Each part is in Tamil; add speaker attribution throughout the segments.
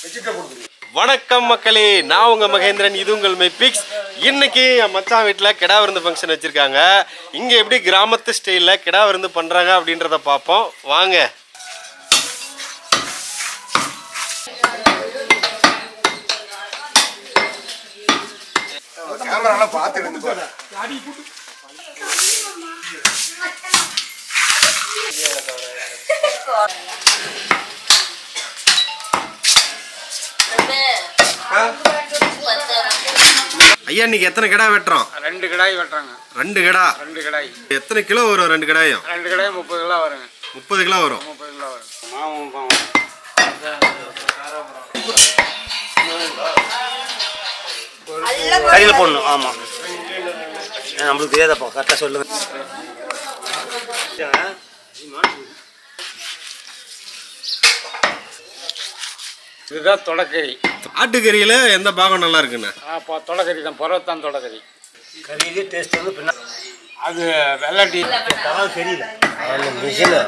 Speaker 1: வணக்கம் மக்களே, நான் உங்க மகேந்திரன். இது உங்கள் மை பிக்ஸ். இன்னைக்கு என் மச்சான் வீட்டில் கிடா விருந்து ஃபங்க்ஷன் வச்சிருக்காங்க. இங்கே எப்படி கிராமத்து ஸ்டைலில் கிடா விருந்து பண்ணுறாங்க அப்படின்றத பார்ப்போம் வாங்க. ஐயா, இன்னைக்கு எத்தனை கிடா வெட்டுறோம்?
Speaker 2: 2 கிடாய் வெட்டுறாங்க.
Speaker 1: 2 கிடா.
Speaker 2: 2 கிடாய்
Speaker 1: எத்தனை கிலோ வரும்? 2 கிடாயும்
Speaker 2: 2 கிடாய் 30 கிலோ வருங்க.
Speaker 1: 30 கிலோ வரும்.
Speaker 2: 30 கிலோ வரும்.
Speaker 3: கையில் போடணும். ஆமாம், நம்மளுக்கு தெரியாதப்பா, கரெக்டாக சொல்லுங்க.
Speaker 2: இதுதான் தொடக்கறி.
Speaker 1: ஆட்டுக்கறியில் எந்த பாகம் நல்லா இருக்குண்ணா?
Speaker 2: தொடக்கறி தான், புறத்தான் தொடக்கறி.
Speaker 3: கறியிலே டேஸ்ட் வந்து பின்னா
Speaker 2: அது வெள்ளாட்டி
Speaker 3: தெரியல மிஷின்.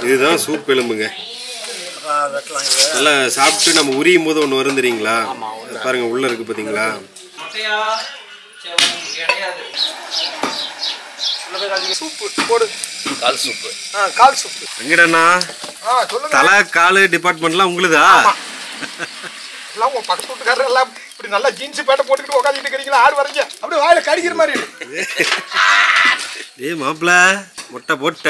Speaker 1: இதுதான் சூப் எலும்புங்க. நல்லா சாப்பிட்டு நம்ம உரியும் போது ஒன்று வரும் தெரியுங்களா? பாருங்க, உள்ள இருக்கு பார்த்தீங்களா?
Speaker 3: கால் சூப்பு.
Speaker 2: கால் சூப்பு.
Speaker 1: எங்கடண்ணா தலை காலு டிபார்ட்மெண்ட்லாம் உங்களுதா?
Speaker 2: எல்லாம் உங்க பக்கத்து வீட்டுக்காரர் எல்லாம் இப்படி நல்லா ஜீன்ஸ் பேட்டை போட்டுக்கிட்டு உட்காந்துட்டு இருக்கிறீங்களா? ஆடு வரைஞ்ச அப்படியே வாயில கடிக்கிற மாதிரி.
Speaker 1: ஏ மாப்பிள்ள, முட்டை போட்ட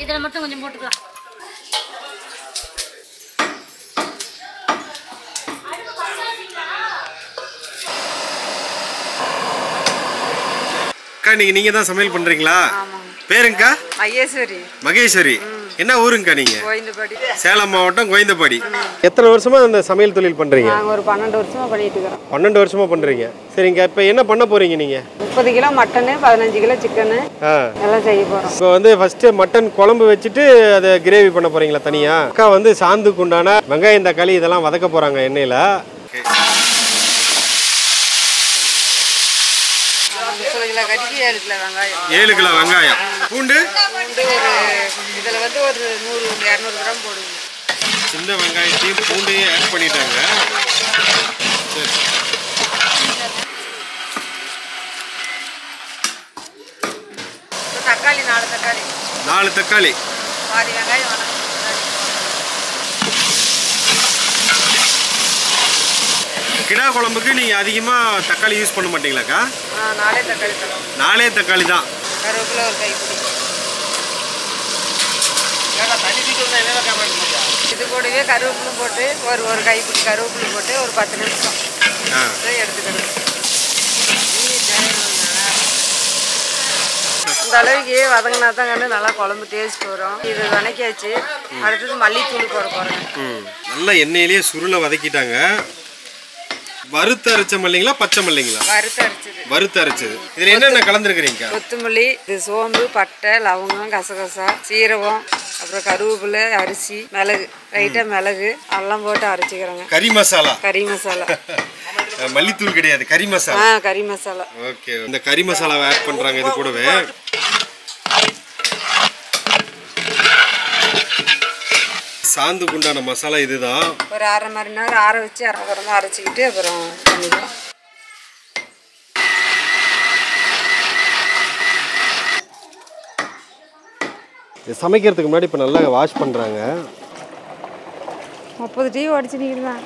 Speaker 4: இதுல மட்டும் கொஞ்சம் போட்டுக்கலாம்.
Speaker 1: அக்கா, நீங்க தான் சமையல் பண்றீங்களா? பேருங்கக்கா?
Speaker 5: மகேஸ்வரி.
Speaker 1: மகேஸ்வரி. என்ன ஊருங்கக்கா நீங்க?
Speaker 5: கோயந்தபாடி.
Speaker 1: சேலம் மாவட்டம் கோயந்தபாடி. எத்தனை வருஷமா இந்த சமையல் தொழில் பண்றீங்க?
Speaker 5: நாங்கள் ஒரு 12 வருஷமா பண்ணிட்டு இருக்கிறோம்.
Speaker 1: 12 வருஷமா பண்றீங்க. சரிங்க, இப்போ என்ன பண்ண போறீங்க நீங்க?
Speaker 5: 30 கிலோ மட்டனு, 15 கிலோ சிக்கனு எல்லாம் செய்ய போறோம்.
Speaker 1: இப்போ வந்து ஃபர்ஸ்ட் மட்டன் குழம்பு வச்சுட்டு அதை கிரேவி பண்ண போறீங்களா தனியா? அக்கா வந்து சாந்துக்கு உண்டான வெங்காயம் தக்காளி இதெல்லாம் வதக்க போறாங்க எண்ணெயில.
Speaker 5: 7 கிலோ வெங்காயம்.
Speaker 1: 7 கிலோ வெங்காயம். பூண்டு
Speaker 5: ஒரு இதில் வந்து ஒரு 100-200 கிராம் போடுவோம்.
Speaker 1: சின்ன வெங்காயத்தையும் பூண்டையும் ஆட் பண்ணிட்டாங்க. சரி,
Speaker 5: தக்காளி 4 தக்காளி.
Speaker 1: 4 தக்காளி.
Speaker 5: பாதி வெங்காயம் வேணும்.
Speaker 1: கிடா குழம்புக்கு நீங்க அதிகமா தக்காளி யூஸ் பண்ண மாட்டீங்களாக்கா?
Speaker 5: 4 தக்காளி தான்.
Speaker 1: 4 தக்காளி தான்.
Speaker 5: கருவேப்பிலை ஒரு கைப்பிடி. இது கூடவே கருவேப்பிலும் போட்டு ஒரு கைப்பிடி கருவேப்பிலை போட்டு ஒரு 10 நிமிஷம் எடுத்துக்கணும். இந்த அளவுக்கு வதங்கினா தான் கண்டு நல்லா குழம்பு டேஸ்ட் வரும். இது வதக்கியாச்சு. அடுத்தது மல்லித்தூள் போட போகிறேன்.
Speaker 1: நல்லா எண்ணெயிலேயே சுருளை வதக்கிட்டாங்க. வறுத்து அரைச்ச மல்லிங்களா பச்சை மல்லிங்களா?
Speaker 5: வறுத்து அரைச்சது.
Speaker 1: வறுத்து அரைச்சது. இதுல என்னென்ன கலந்துருக்கிறீங்க?
Speaker 5: கொத்தமல்லி, இது சோம்பு, பட்டை, லவங்கம், கசகசா, சீரகம், அப்புறம் கருவேப்பிலை, அரிசி, மிளகு, லைட்டாக மிளகு எல்லாம் போட்டு அரைச்சிக்கிறேங்க.
Speaker 1: கறி மசாலா.
Speaker 5: கறி மசாலா.
Speaker 1: மல்லித்தூள் கிடையாது, கறி மசாலா.
Speaker 5: கறி மசாலா.
Speaker 1: ஓகே, இந்த கறி மசாலாவை ஆட் பண்றாங்க இது கூடவே. சாந்துக்கு உண்டான மசாலா இதுதான்.
Speaker 5: ஒரு 1/2 மணி நேரம் ஆற வச்சு அப்புறமா அரைச்சிக்கிட்டு அப்புறம் பண்ணிக்கலாம்.
Speaker 1: சமைக்கிறதுக்கு முன்னாடி இப்போ நல்லா வாஷ் பண்ணுறாங்க.
Speaker 5: 30 டீ அடிச்சு நிற்கிறேன்.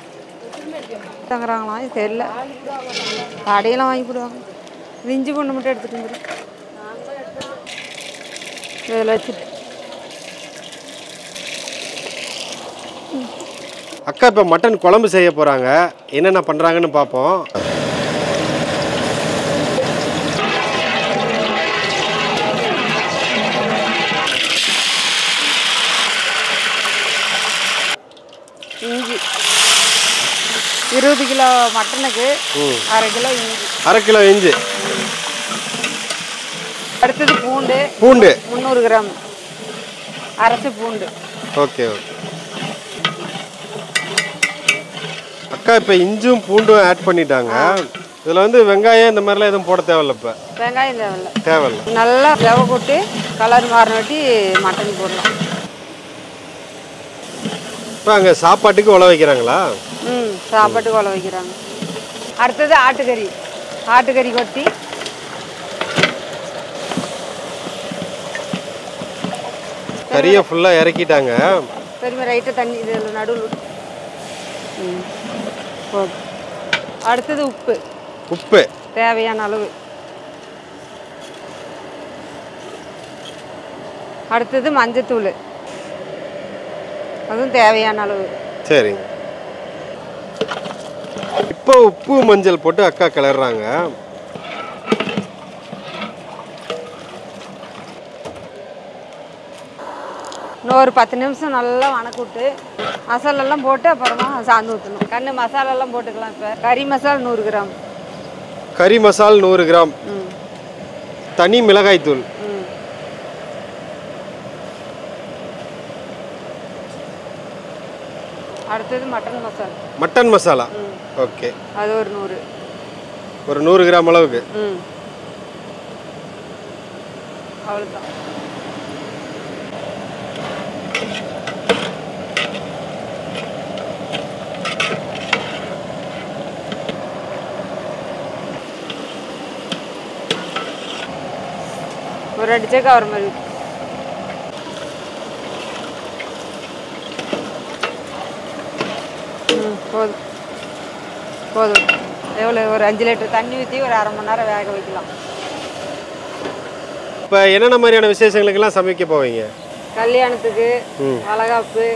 Speaker 5: தங்குறாங்களாம், இது தெரியல. கடையெல்லாம் வாங்கி போடுவாங்க. இஞ்சி பூண்டு மட்டும் எடுத்துகிட்டு வந்துடும். இதில் வச்சுட்டு
Speaker 1: அக்கா இப்போ மட்டன் குழம்பு செய்ய போகிறாங்க. என்னென்ன பண்ணுறாங்கன்னு பார்ப்போம்.
Speaker 5: 20 கிலோ மட்டனுக்கு 1/2 கிலோ இஞ்சி.
Speaker 1: 1/2 கிலோ இஞ்சி.
Speaker 5: அடுத்தது பூண்டு. 300 கிராம் அரைச்ச பூண்டு.
Speaker 1: Okay okay. அக்கா இப்போ இஞ்சும் பூண்டும் ஆட் பண்ணிட்டாங்க. இதில் வந்து வெங்காயம் இந்த மாதிரிலாம் எதுவும் போட தேவையில்ல? இப்போ
Speaker 5: வெங்காயம்
Speaker 1: தேவையில்ல.
Speaker 5: நல்லா வெவை போட்டு கலர் மாறினட்டி மட்டன் போடலாம்.
Speaker 1: இப்போ அங்கே சாப்பாட்டுக்கு உழ வைக்கிறாங்களா?
Speaker 5: சாப்பாட்டுக்கு உழ வைக்கிறாங்க. அடுத்தது ஆட்டுக்கறி கொட்டி
Speaker 1: கறியை ஃபுல்லாக இறக்கிட்டாங்க.
Speaker 5: பெருமை ரைட்டாக தண்ணி இதில் நடுவில். அடுத்தது உப்பு தேவையான அளவு. அடுத்தது மஞ்சத்தூள், அதுவும் தேவையான அளவு.
Speaker 1: சரிங்க. இப்போ உப்பு மஞ்சள் போட்டு அக்கா கிளறாங்க.
Speaker 5: இன்னும் ஒரு 10 நிமிஷம் நல்லா வணக்கிவிட்டு மசாலெல்லாம் போட்டு அப்புறமா சாந்து ஊற்றணும். மசாலாலாம் போட்டுக்கலாம். இப்போ கறி மசால் 100 கிராம்.
Speaker 1: கறி மசால் 100 கிராம். தனி மிளகாய் தூள்.
Speaker 5: அடுத்தது
Speaker 1: மட்டன் மசாலா. ஓகே.
Speaker 5: அது ஒரு
Speaker 1: 100 கிராம் அளவுக்கு.
Speaker 5: அவ்வளோதான். ஒரு 2 சேக்கா வர மாதிரி. போதும். எவ்வளோ? ஒரு 5 லிட்டர் தண்ணி ஊற்றி ஒரு 1/2 மணி நேரம் வேக வைக்கலாம்.
Speaker 1: இப்போ என்னென்ன மாதிரியான விசேஷங்களுக்கெல்லாம் சமைக்க போவீங்க?
Speaker 5: கல்யாணத்துக்கு, வளகாப்பு,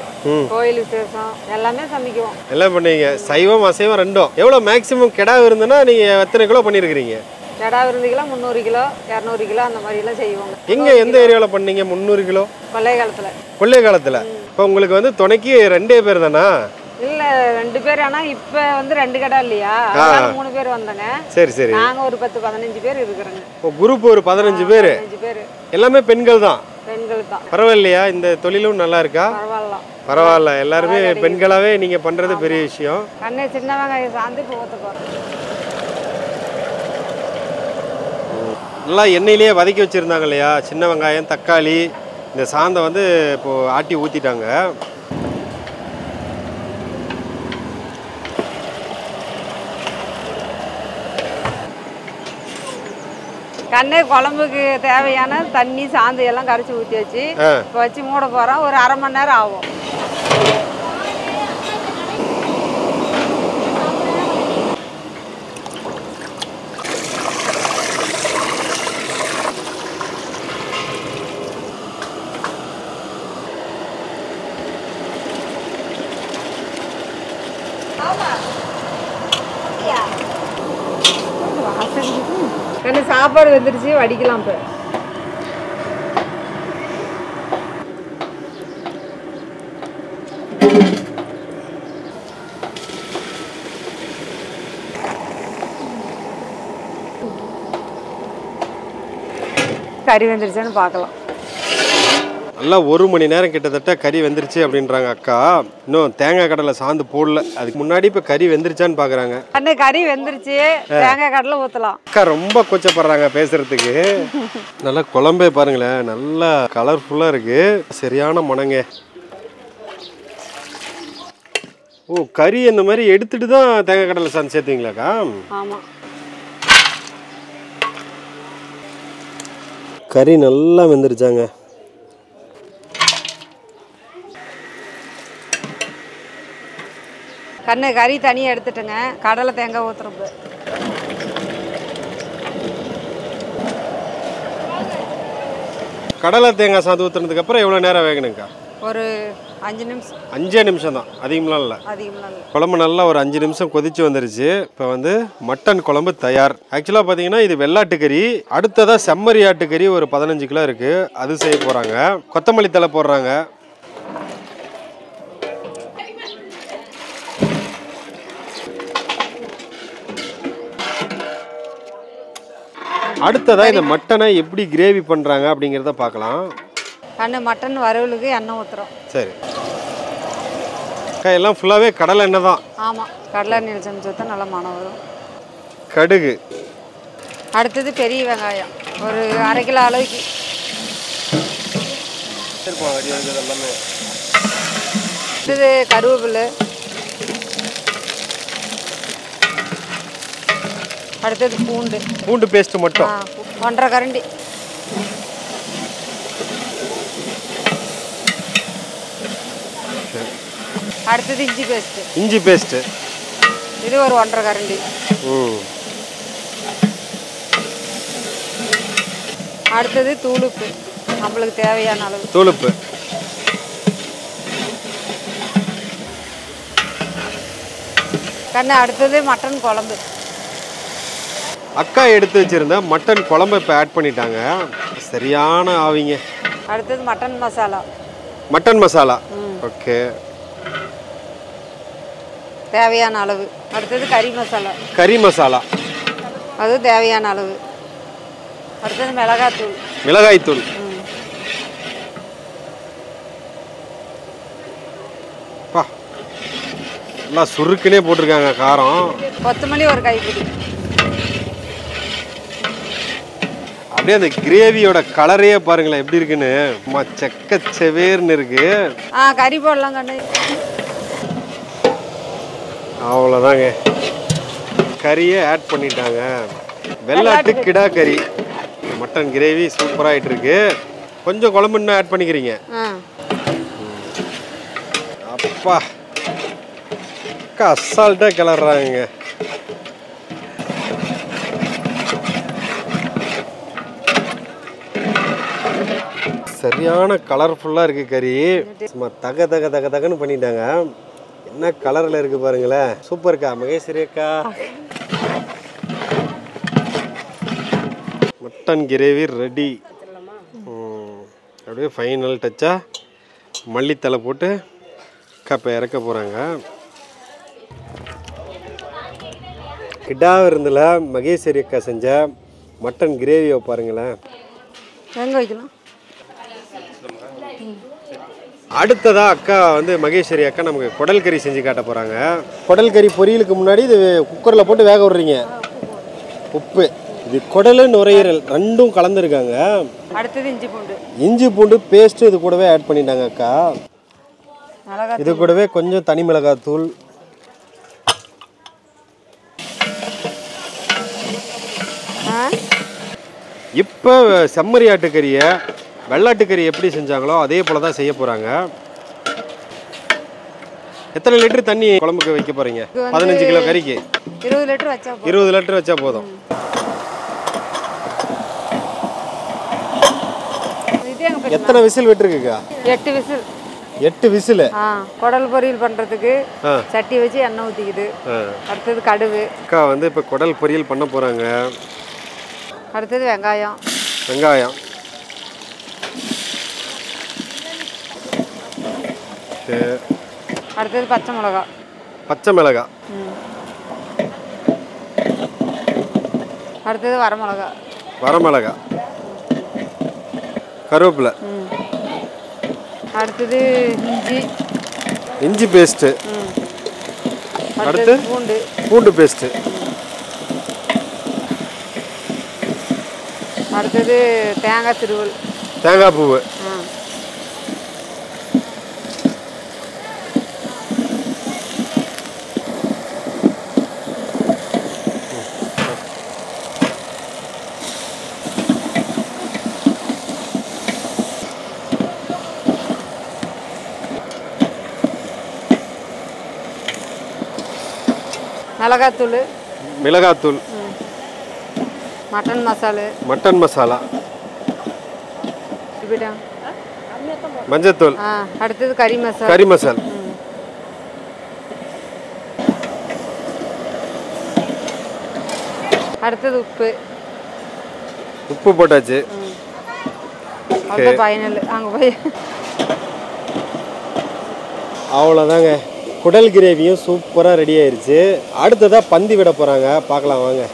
Speaker 5: கோயில் விசேஷம் எல்லாமே சமைக்குவோம்.
Speaker 1: எல்லாம் பண்ணுவீங்க. சைவம் அசைவம் ரெண்டும். எவ்வளோ மேக்ஸிமம் கிடா இருந்துன்னா நீங்கள் எத்தனை கிலோ பண்ணியிருக்கிறீங்க?
Speaker 5: கிடா விருந்துக்கெல்லாம் 300 கிலோ 200 கிலோ அந்த மாதிரிலாம் செய்வோங்க.
Speaker 1: எந்த ஏரியாவில் பண்ணீங்க? 300 கிலோ கொள்ளை காலத்தில். இப்போ உங்களுக்கு வந்து துணைக்கு 2 பேர் தானா?
Speaker 5: இல்ல 2 பேர். ஆனா இப்ப வந்து 2 கடை இல்லையா, 3 பேர் வந்தாங்க. சரி. நாங்க ஒரு 10-15 பேர் இருக்கிறோங்க.
Speaker 1: குரூப் ஒரு 15 பேர். எல்லாமே பெண்கள் தான். பரவாயில்லையா? இந்த தொழிலும் நல்லா இருக்கா? பரவாயில்ல. எல்லாருமே பெண்களாவே நீங்க பண்றது பெரிய விஷயம்.
Speaker 5: கண்ணே சின்ன வெங்காயம் சாந்து போத்த போறோம்.
Speaker 1: நல்லா எண்ணெயிலேயே வதக்கி வச்சிருந்தாங்க இல்லையா? சின்ன வெங்காயம், தக்காளி, இந்த சாந்தை வந்து இப்போ ஆட்டி ஊத்திட்டாங்க.
Speaker 5: கண்ணே குழம்புக்கு தேவையான தண்ணி சாந்து எல்லாம் கரைச்சி ஊற்றி வச்சு இப்போ வச்சு மூட போகிறோம். ஒரு 1/2 மணி நேரம் ஆகும். கண்ணு சாப்பாடு வந்துருச்சு, வடிக்கலாம். இப்போ கறி வெந்துருச்சான்னு பார்க்கலாம்.
Speaker 1: நல்லா 1 மணி நேரம் கிட்டத்தட்ட கறி வெந்துருச்சு அப்படின்றாங்க அக்கா. இன்னும் தேங்காய் கடலை சாந்து போடல. அதுக்கு முன்னாடி இப்போ கறி வெந்துருச்சான்னு பார்க்குறாங்க.
Speaker 5: அண்ணே கறி வெந்துருச்சு, தேங்காய் கடலை ஊற்றலாம்.
Speaker 1: அக்கா ரொம்ப கொச்சப்படுறாங்க பேசுறதுக்கு. நல்லா குழம்பே பாருங்களேன், நல்லா கலர்ஃபுல்லாக இருக்கு. சரியான மனங்க. ஓ, கறி இந்த மாதிரி எடுத்துட்டு தான் தேங்காய் கடலை சாந்து சேர்த்துவீங்களாக்கா?
Speaker 5: ஆமாம்.
Speaker 1: கறி நல்லா வெந்துருச்சாங்க.
Speaker 5: கண்ணு கறி தனியாக எடுத்துட்டுங்க. கடலை தேங்காய் ஊற்றுறப்ப
Speaker 1: கடலை தேங்காய் சாந்து ஊற்றுனதுக்கு அப்புறம் எவ்வளோ நேரம் வேகணுங்கக்கா?
Speaker 5: ஒரு 5 நிமிஷம்.
Speaker 1: 5 நிமிஷம் தான், அதிகம்லாம் இல்லை. குழம்பு நல்லா ஒரு 5 நிமிஷம் கொதிச்சு வந்துருச்சு. இப்போ வந்து மட்டன் குழம்பு தயார். ஆக்சுவலாக பார்த்தீங்கன்னா இது வெள்ளாட்டுக்கறி. அடுத்ததாக செம்மறி ஆட்டுக்கறி ஒரு 15 கிலோ இருக்குது, அது செய்ய போகிறாங்க. கொத்தமல்லி தழை போடுறாங்க. அடுத்ததாக இந்த மட்டனை எப்படி கிரேவி பண்ணுறாங்க அப்படிங்கிறத பார்க்கலாம்.
Speaker 5: மட்டன் வறுவலுக்கு எண்ணெய் ஊற்றுறோம்.
Speaker 1: சரி அக்கா, எல்லாம் ஃபுல்லாகவே கடலை எண்ணெய் தான்.
Speaker 5: ஆமாம், கடலை எண்ணெயில் செஞ்சு ஊற்றா நல்லா மனம் வரும்.
Speaker 1: கடுகு.
Speaker 5: அடுத்தது பெரிய வெங்காயம் ஒரு 1/2 கிலோ அளவுக்கு. அடுத்தது கருவேப்பிலை. அடுத்தது பூண்டு
Speaker 1: பேஸ்ட் மட்டும்
Speaker 5: 1.5 கரண்டி. அடுத்தது இஞ்சி பேஸ்ட் இது ஒரு 1.5 கரண்டி. அடுத்தது தூளுப்பு, நம்மளுக்கு தேவையான அளவு
Speaker 1: தூளுப்பு.
Speaker 5: அடுத்தது மட்டன் குழம்பு.
Speaker 1: அக்கா எடுத்து வச்சிருந்த மட்டன் குழம்பு இப்போ ஆட் பண்ணிட்டாங்க. சரியான ஆவிங்க.
Speaker 5: அடுத்தது மட்டன் மசாலா.
Speaker 1: ஓகே,
Speaker 5: தேவையான அளவு. அடுத்தது கறி மசாலா அது தேவையான அளவு. அடுத்தது மிளகாய்த்தூள்.
Speaker 1: எல்லாம் சுருக்குனே போட்டிருக்காங்க காரம்.
Speaker 5: கொத்தமல்லி ஒரு கைப்பிடி.
Speaker 1: அப்படியே அந்த கிரேவியோட கலரே பாருங்களேன் எப்படி இருக்குன்னு. செக்க செவேர்னு இருக்கு.
Speaker 5: கறி போடலாம் கண்ணு.
Speaker 1: அவ்வளோதாங்க, கறியை ஆட் பண்ணிட்டாங்க. வெள்ளாட்டு கிடா கறி மட்டன் கிரேவி சூப்பராக ஆகிட்டு இருக்கு. கொஞ்சம் குழம்பு இன்னும் ஆட் பண்ணிக்கிறீங்க. அப்பா அசால்ட்டாக கிளறாங்க. சரியான கலர்ஃபுல்லாக இருக்குது கறி. சும்மா தக தக தக தகன்னு பண்ணிட்டாங்க. என்ன கலரில் இருக்குது பாருங்களேன். சூப்பர்க்கா மகேஸ்வரி அக்கா. Mutton gravy ready. அப்படியே ஃபைனல் டச்சாக மல்லித்தலை போட்டு கப்பை இறக்க போகிறாங்க. கிடா விருந்தில் மகேஸ்வரி அக்கா செஞ்ச மட்டன் கிரேவியை பாருங்களேன்.
Speaker 5: எங்கே வைக்கலாம்?
Speaker 1: அடுத்ததாக அக்கா வந்து மகேஸ்வரி அக்கா நமக்கு குடல் கறி செஞ்சு காட்ட போகிறாங்க. குடல் கறி பொரியலுக்கு முன்னாடி இது குக்கரில் போட்டு வேக விடுறீங்க. உப்பு, இது குடல் நுரையீரல் ரெண்டும் கலந்துருக்காங்க.
Speaker 5: அடுத்தது
Speaker 1: இஞ்சி பூண்டு பேஸ்ட்டு இது கூடவே ஆட் பண்ணிட்டாங்க அக்கா. இது கூடவே கொஞ்சம் தனி மிளகாத்தூள். இப்போ செம்மறி ஆட்டுக்கறியை வெள்ளாட்டுக்கறி எப்படி செஞ்சாங்களோ அதே போல தான் செய்ய போகிறாங்க. எத்தனை லிட்டர் தண்ணி குழம்புக்கு வைக்க போகிறீங்க? 15 கிலோ கறிக்கு 20 லிட்டர் வச்சா போதும். எத்தனை விசில் விட்டுருக்குக்கா? 8 விசில்.
Speaker 5: குடல் பொரியல் பண்ணுறதுக்கு சட்டி வச்சு எண்ணெய் ஊற்றிக்குது. அடுத்தது கடுகு.
Speaker 1: அக்கா வந்து இப்போ குடல் பொரியல் பண்ண போகிறாங்க.
Speaker 5: அடுத்தது வெங்காயம். அடுத்தது பச்சை மிளகாய். அடுத்தது வரமிளகாய்.
Speaker 1: கருவேப்பிலை.
Speaker 5: அடுத்தது
Speaker 1: இஞ்சி பேஸ்ட்டு. அடுத்து பூண்டு பேஸ்ட்டு.
Speaker 5: அடுத்தது
Speaker 1: தேங்காய் பூவு. மிளகாத்தூள். மட்டன் மசாலா. மஞ்சத்தூள்.
Speaker 5: அடுத்தது கறி
Speaker 1: மசால்.
Speaker 5: அடுத்தது
Speaker 1: உப்பு போட்டாச்சு. அவ்வளோதாங்க, குடல் கிரேவியும் சூப்பராக ரெடி ஆயிடுச்சு. அடுத்ததாக பந்தி விட போகிறாங்க, பார்க்கலாம் வாங்க.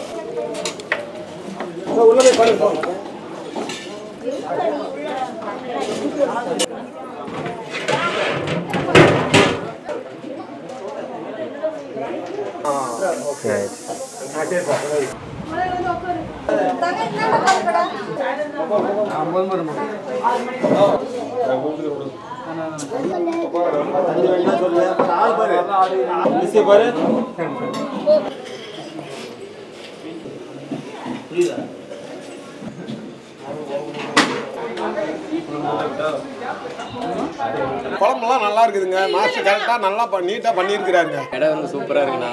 Speaker 2: குழம்புலாம் நல்லா இருக்குதுங்க. மாஸ்டர் கரெக்டாக நல்லா நீட்டாக பண்ணியிருக்கிறாருங்க.
Speaker 6: கடை வந்து சூப்பராக இருக்குண்ணா.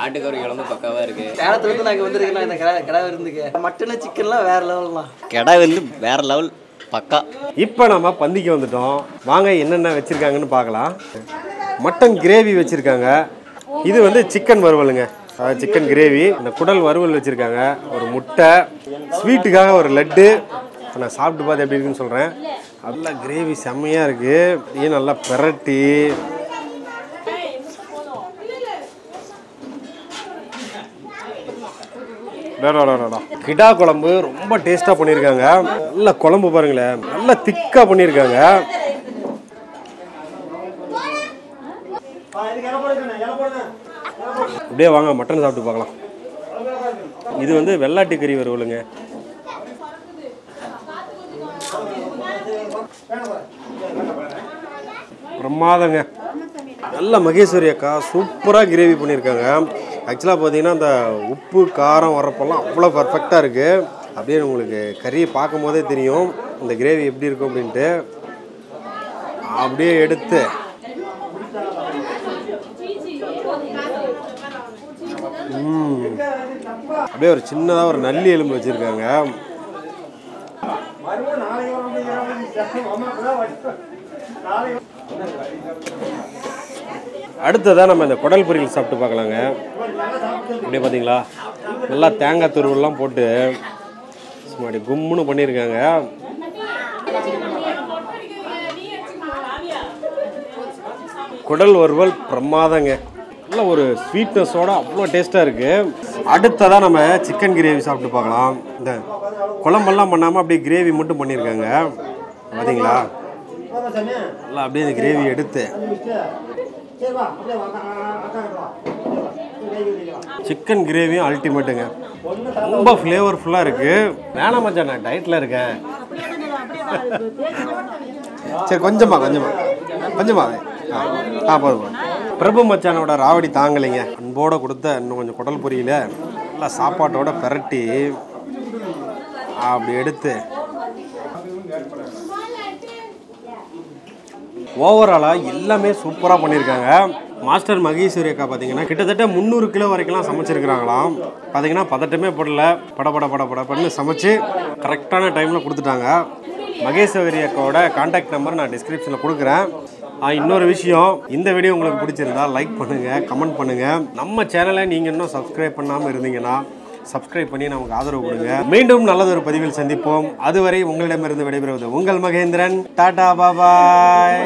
Speaker 6: ஆட்டுக்கறி குழம்பு பக்காவாக இருக்கு.
Speaker 7: சேலத்துலேருந்து நாங்கள் வந்துருக்கேண்ணா. இந்த கடை இருந்துக்கு மட்டனு சிக்கன்லாம் வேற லெவல்லாம்.
Speaker 6: கடை வந்து வேற லெவல் பக்கா.
Speaker 1: இப்போ நம்ம பந்திக்கு வந்துட்டோம். வாங்க என்னென்ன வச்சுருக்காங்கன்னு பார்க்கலாம். மட்டன் கிரேவி வச்சுருக்காங்க. இது வந்து சிக்கன் வறுவலுங்க. சிக்கன் கிரேவி, இந்த குடல் வறுவல் வச்சுருக்காங்க. ஒரு முட்டை, ஸ்வீட்டுக்காக ஒரு லட்டு. நான் சாப்பிட்டு பார்த்து எப்படி இருக்குன்னு சொல்கிறேன். நல்லா கிரேவி செம்மையாக இருக்குது. அப்படியே நல்லா பெரட்டி கிடா குழம்பு ரொம்ப டேஸ்ட்டாக பண்ணியிருக்காங்க. நல்ல குழம்பு பாருங்களேன், நல்லா திக்காக பண்ணியிருக்காங்க. அப்படியே வாங்க மட்டன் சாப்பிட்டு பார்க்கலாம். இது வந்து வெள்ளாட்டு கறி வறுவலுங்க. பிரமாதங்க. நல்ல மகேஸ்வரி அக்கா சூப்பராக கிரேவி பண்ணியிருக்காங்க. ஆக்சுவலாக பார்த்தீங்கன்னா அந்த உப்பு காரம் வரப்பெல்லாம் அவ்வளோ பர்ஃபெக்டாக இருக்குது. அப்படியே உங்களுக்கு கறியை பார்க்கும் போதே தெரியும் இந்த கிரேவி எப்படி இருக்கும் அப்படின்ட்டு. அப்படியே எடுத்து அப்படியே ஒரு சின்னதாக ஒரு நல்லி எலும்பு வச்சுருக்காங்க. அடுத்ததான் நம்ம இந்த குடல் பொரியல் சாப்பிட்டு பார்க்கலாங்க. அப்படியே பார்த்தீங்களா, நல்லா தேங்காய் துருவெல்லாம் போட்டு சும்மா கும்முன்னு பண்ணியிருக்காங்க. குடல் வறுவல் பிரமாதங்க. நல்ல ஒரு ஸ்வீட்னஸோட அவ்வளோ டேஸ்ட்டாக இருக்குது. அடுத்ததான் நம்ம சிக்கன் கிரேவி சாப்பிட்டு பார்க்கலாம். இந்த குழம்பெல்லாம் பண்ணாமல் அப்படியே கிரேவி மட்டும் பண்ணியிருக்காங்க. பார்த்தீங்களா, நல்லா அப்படியே இந்த கிரேவி எடுத்து சிக்கன் கிரேவியும் அல்டிமேட்டுங்க. ரொம்ப ஃப்ளேவர்ஃபுல்லாக இருக்குது. வேணாம் மச்சான், நான் டயட்டில் இருக்கேன். சரி கொஞ்சமாக போதும். பிரபு மச்சானோட ராவடி தாங்கலைங்க. அன்போடு கொடுத்த இன்னும் கொஞ்சம் குடல் பொரியல நல்லா சாப்பாட்டோட பெரட்டி அப்படி எடுத்து ஓவராலாக எல்லாமே சூப்பராக பண்ணியிருக்காங்க. மாஸ்டர் மகேஸ்வரி அக்கா பார்த்தீங்கன்னா கிட்டத்தட்ட 300 கிலோ வரைக்கும்லாம் சமைச்சிருக்கிறாங்களாம். பார்த்தீங்கன்னா பதட்டமே போடல, படப்படன்னு சமைச்சு கரெக்டான டைமில் கொடுத்துட்டாங்க. மகேஸ்வரி அக்காவோட கான்டாக்ட் நம்பர் நான் டிஸ்கிரிப்ஷனில் கொடுக்குறேன். இன்னொரு விஷயம், இந்த வீடியோ உங்களுக்கு பிடிச்சிருந்தா லைக் பண்ணுங்கள், கமெண்ட் பண்ணுங்கள். நம்ம சேனலை நீங்கள் இன்னும் சப்ஸ்கிரைப் பண்ணாமல் இருந்தீங்கன்னா சப்ஸ்கிரைப் பண்ணி நமக்கு ஆதரவு கொடுங்க. மீண்டும் நல்லதொரு பதிவில் சந்திப்போம். அதுவரை உங்களிடமிருந்து விடைபெறுவது உங்கள் மகேந்திரன். டாடா பாபாய்.